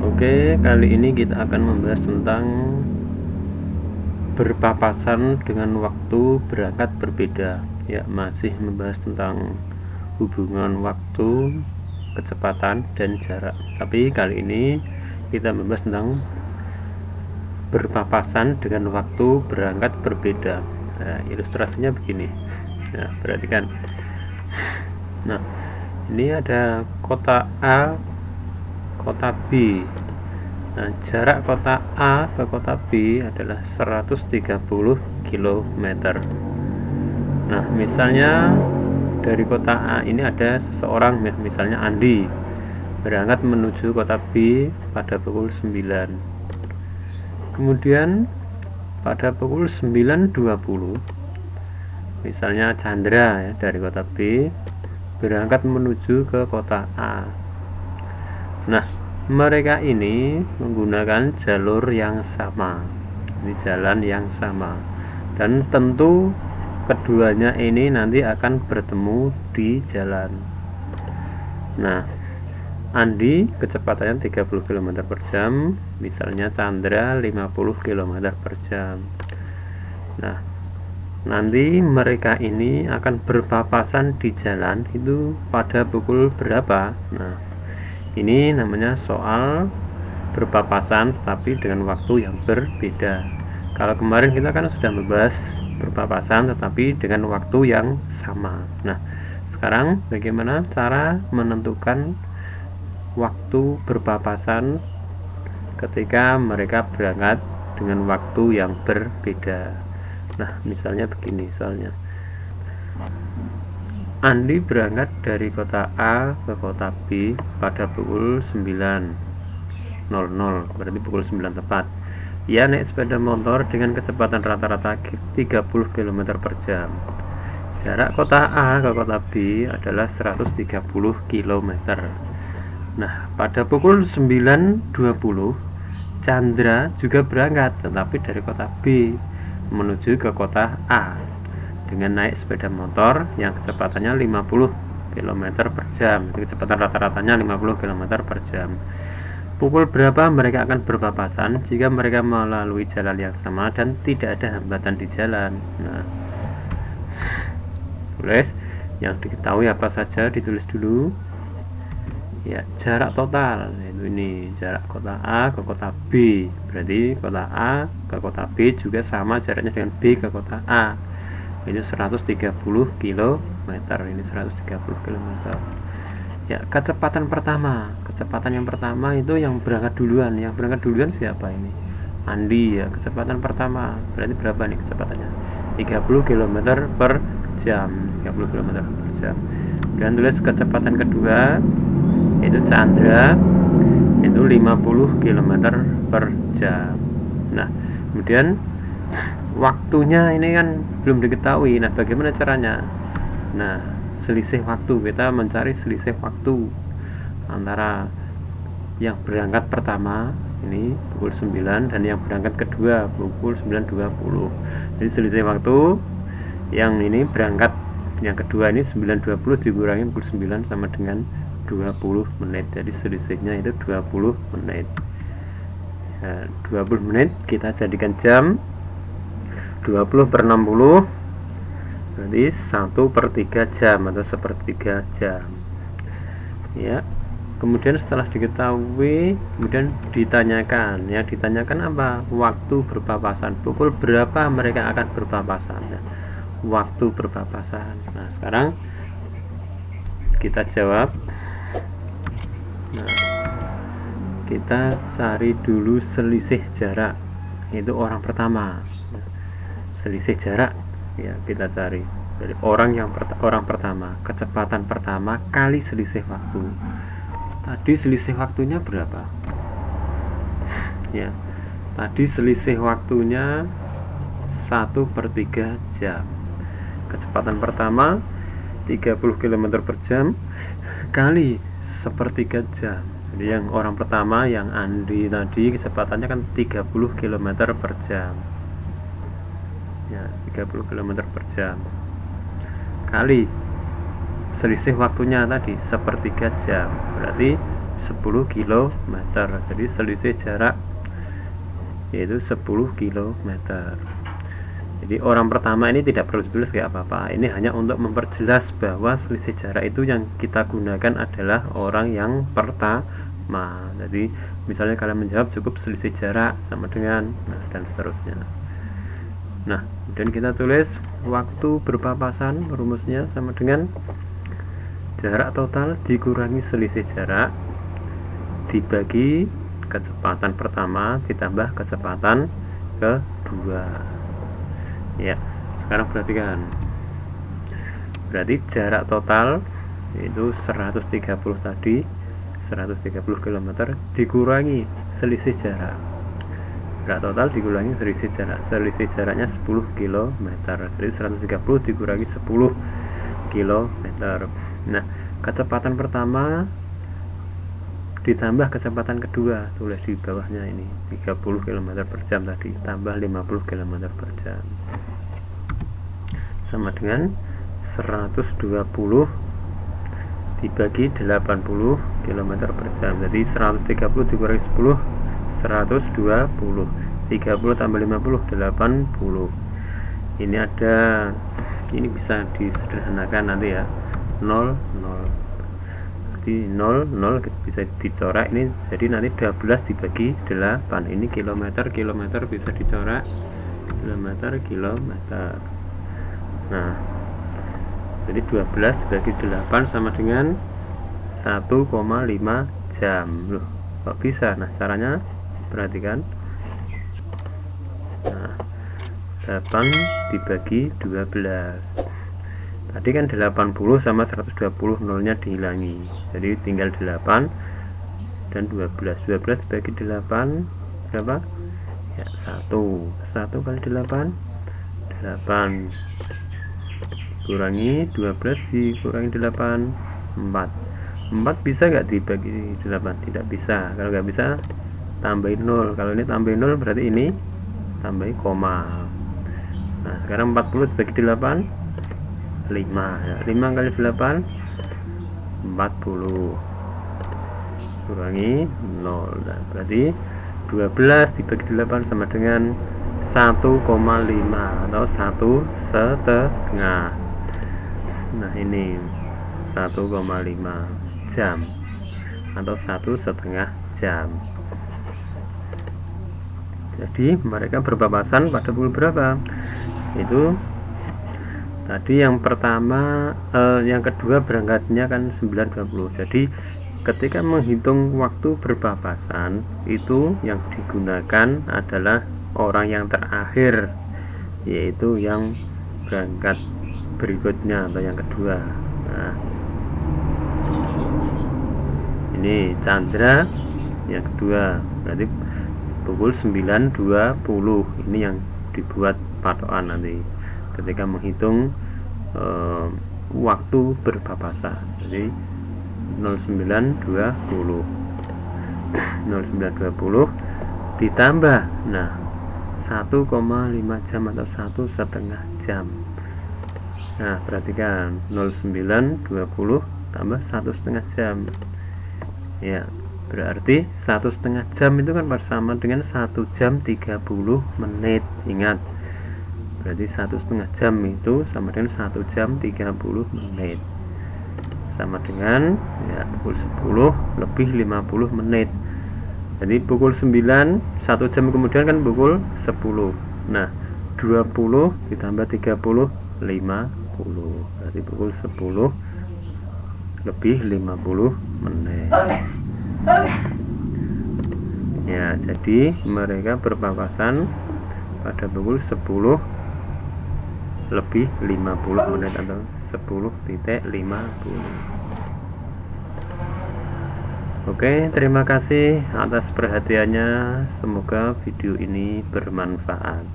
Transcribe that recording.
Oke, kali ini kita akan membahas tentang berpapasan dengan waktu berangkat berbeda. Ya, masih membahas tentang hubungan waktu, kecepatan, dan jarak. Tapi kali ini kita membahas tentang berpapasan dengan waktu berangkat berbeda. Nah, ilustrasinya begini. Nah, perhatikan. Nah, ini ada kota A, kota B. Nah, jarak kota A ke kota B adalah 130 km. Nah, misalnya dari kota A ini ada seseorang, misalnya Andi, berangkat menuju kota B pada pukul 9. Kemudian pada pukul 9.20 misalnya Chandra ya, dari kota B berangkat menuju ke kota A. Nah, mereka ini menggunakan jalur yang sama, ini jalan yang sama, dan tentu keduanya ini nanti akan bertemu di jalan. Nah, Andi kecepatannya 30 km per jam, misalnya Chandra 50 km per jam. Nah, nanti mereka ini akan berpapasan di jalan itu pada pukul berapa? Nah, ini namanya soal berpapasan tapi dengan waktu yang berbeda. Kalau kemarin kita kan sudah membahas berpapasan tetapi dengan waktu yang sama. Nah, sekarang bagaimana cara menentukan waktu berpapasan ketika mereka berangkat dengan waktu yang berbeda. Nah, misalnya begini soalnya. Andi berangkat dari kota A ke kota B pada pukul 9.00, berarti pukul 9 tepat. Ia naik sepeda motor dengan kecepatan rata-rata 30 km per jam. Jarak kota A ke kota B adalah 130 km. Nah, pada pukul 9.20 Chandra juga berangkat, tetapi dari kota B menuju ke kota A dengan naik sepeda motor yang kecepatannya 50 km per jam. Kecepatan rata-ratanya 50 km per jam. Pukul berapa mereka akan berpapasan jika mereka melalui jalan yang sama dan tidak ada hambatan di jalan? Nah, tulis yang diketahui apa saja, ditulis dulu. Ya, jarak total itu ini jarak kota A ke kota B, berarti kota A ke kota B juga sama jaraknya dengan B ke kota A, ini 130 km, ini 130 km. Ya, kecepatan yang pertama itu yang berangkat duluan siapa ini? Andi ya, kecepatan pertama berarti berapa nih kecepatannya? 30 km per jam, 30 km per jam. Dan tulis kecepatan kedua itu Chandra, itu 50 km per jam. Nah, kemudian waktunya ini kan belum diketahui. Nah, bagaimana caranya? Nah, selisih waktu, kita mencari selisih waktu antara yang berangkat pertama ini pukul 9 dan yang berangkat kedua pukul 9.20. Jadi selisih waktu yang ini berangkat yang kedua ini 9.20 dikurangi pukul 9 sama dengan 20 menit. Jadi selisihnya itu 20 menit. Nah, 20 menit kita jadikan jam, 20 per 60 berarti 1/3 jam atau 1/3 jam ya. Kemudian setelah diketahui, kemudian ditanyakan apa? Waktu berpapasan, pukul berapa mereka akan berpapasan ya. Waktu berpapasan. Nah, sekarang kita jawab. Nah, kita cari dulu selisih jarak, itu orang pertama. Selisih jarak ya kita cari dari orang pertama, kecepatan pertama kali selisih waktu. Tadi selisih waktunya berapa? Ya, tadi selisih waktunya 1/3 jam. Kecepatan pertama 30 km per jam kali 1/3 jam. Jadi yang orang pertama yang Andi tadi kecepatannya kan 30 km per jam ya, 30 km per jam kali selisih waktunya tadi 1/3 jam, berarti 10 km. Jadi selisih jarak yaitu 10 km. Jadi orang pertama ini tidak perlu ditulis kayak apa-apa, ini hanya untuk memperjelas bahwa selisih jarak itu yang kita gunakan adalah orang yang pertama. Jadi misalnya kalian menjawab cukup selisih jarak sama dengan dan seterusnya. Nah, kemudian kita tulis waktu berpapasan, rumusnya sama dengan jarak total dikurangi selisih jarak dibagi kecepatan pertama ditambah kecepatan kedua. Ya, sekarang perhatikan. Berarti jarak total yaitu 130 tadi, 130 km dikurangi selisih jarak. Jarak total dikurangi selisih jarak. Selisih jaraknya 10 km. Jadi 130 dikurangi 10 km. Nah, kecepatan pertama ditambah kecepatan kedua, tulis di bawahnya ini 30 km per jam tadi tambah 50 km per jam sama dengan 120 dibagi 80 km per jam. Jadi 130 dikurangi 10 120, 30 tambah 50 80. Ini ada, ini bisa disederhanakan nanti ya, 0 0. Jadi 0 0 bisa dicorak ini, jadi nanti 12 dibagi 8, ini kilometer bisa dicorak kilometer. Nah, jadi 12 dibagi 8 sama dengan 1,5 jam. Loh, kok bisa? Nah, caranya perhatikan. Nah, 8 dibagi 12. Tadi kan 80 sama 120, nolnya dihilangi. Jadi tinggal 8 dan 12. 12 dibagi 8 berapa? Ya, 1. 1 kali 8 8. Kurangi 12 dikurangi 8 4. 4 bisa nggak dibagi 8? Tidak bisa. Kalau nggak bisa tambahin 0. Kalau ini tambahin 0 berarti ini tambahin koma. Nah, sekarang 40 dibagi 8 5 ya. 5 kali 8 40 kurangi 0. Nah, berarti 12 dibagi 8 sama dengan 1,5 atau 1,5. Nah, ini 1,5 jam atau 1,5 jam. Jadi mereka berpapasan pada pukul berapa? Itu tadi yang pertama, yang kedua berangkatnya kan 9.20. Jadi ketika menghitung waktu berpapasan itu yang digunakan adalah orang yang terakhir, yaitu yang berangkat berikutnya atau yang kedua. Nah, ini Chandra yang kedua, berarti pukul 9.20. Ini yang dibuat patokan nanti ketika menghitung waktu berpapasan. Jadi 09.20 09.20 ditambah 1,5 jam atau 1,5 jam. Nah, perhatikan 09.20 tambah 1,5 jam. Ya, berarti 1,5 jam itu kan bersama dengan 1 jam 30 menit. Ingat, berarti 1,5 jam itu sama dengan 1 jam 30 menit, sama dengan ya pukul 10 lebih 50 menit. Jadi pukul 9, 1 jam kemudian kan pukul 10. Nah, 20 ditambah 30 50, berarti pukul 10 lebih 50 menit. Ya, jadi mereka berpapasan pada pukul 10 lebih 50 menit atau 10.50. Oke, terima kasih atas perhatiannya. Semoga video ini bermanfaat.